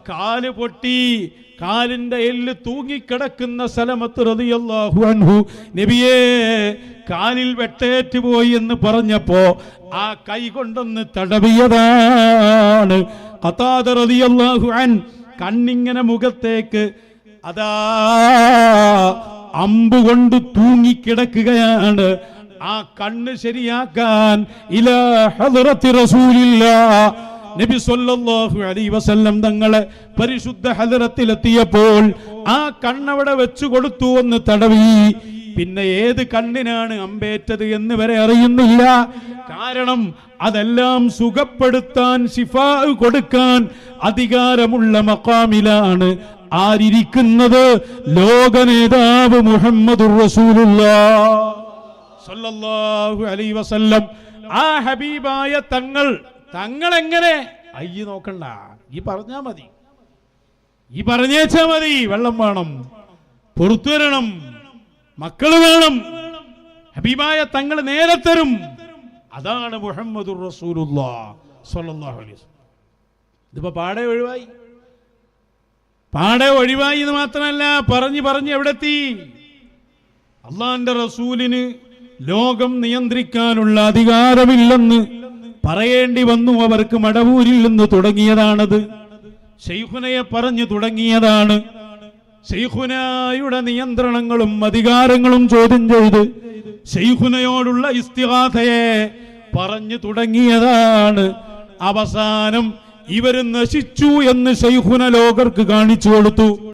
കാല് പൊട്ടി, കാലിന്റെ എല്ല് തൂങ്ങിക്കിടക്കുന്ന സലമത്ത് റളിയല്ലാഹു അൻഹു നബിയേ കാലിൽ വെട്ടേറ്റ് പോയി എന്ന് പറഞ്ഞപ്പോ ആ കൈ കൊണ്ടൊന്ന് തടവിയതാണ്. ഖതാദ റളിയല്ലാഹു അൻ കണ്ണിങ്ങനെ മുഖത്തേക്ക് അതാ അമ്പുകൊണ്ട് തൂങ്ങിക്കിടക്കുകയാണ്. ആ കണ്ണ് ശരിയാക്കാൻ ഇലാ ഹദ്റത്തി റസൂലില്ലാഹ് നബി സല്ലല്ലാഹു അലൈഹി വസല്ലം തങ്ങളെ പരിശുദ്ധ ഹദ്റത്തിലെത്തിയപ്പോൾ ആ കണ്ണവിടെ വെച്ചു കൊടുത്തു, ഒന്ന് തടവി. പിന്നെ ഏത് കണ്ണിനാണ് അമ്പേറ്റത് എന്ന് വരെ അറിയുന്നില്ല. കാരണം അതെല്ലാം സുഖപ്പെടുത്താൻ, ശിഫാ കൊടുക്കാൻ അധികാരമുള്ള മഖാമിലാണ് ആരിയിരിക്കുന്നത്? ലോക നേതാവ് മുഹമ്മദുർ റസൂലുള്ളാഹ് സല്ലല്ലാഹു അലൈഹി വസല്ലം. ആ ഹബീബായ തങ്ങൾ എങ്ങനെ? അയ്യ നോക്കണ്ട, ഈ പറഞ്ഞാ മതി, ഈ പറഞ്ഞേച്ചാ മതി. വെള്ളം വേണം, പുറത്തു വരണം, മക്കള് വേണം, ഹബീബായ തങ്ങൾ നേരെ തരും. അതാണ് മുഹമ്മദുർ റസൂലുള്ളാഹ് സ്വല്ലല്ലാഹു അലൈഹി വസല്ലം. ഇതിപ്പോ പാടെ ഒഴിവായി എന്ന് മാത്രമല്ല, പറഞ്ഞ് എവിടെത്തി? അള്ളാന്റെ റസൂലിന് ലോകം നിയന്ത്രിക്കാനുള്ള അധികാരമില്ലെന്ന് പറയേണ്ടി വന്നു. അവർക്ക് മടവൂരിൽ നിന്ന് തുടങ്ങിയതാണത്. ശൈഖുനയെ പറഞ്ഞു തുടങ്ങിയതാണ്. ശൈഖുനയുടെ നിയന്ത്രണങ്ങളും അധികാരങ്ങളും ചോദ്യം ചെയ്ത് ശൈഖുനയോടുള്ള ഇസ്തിഗാഥയെ പറഞ്ഞു തുടങ്ങിയതാണ്. അവസാനം ഇവര് നശിച്ചു എന്ന് ശൈഖുന ലോകർക്ക് കാണിച്ചു കൊടുത്തു.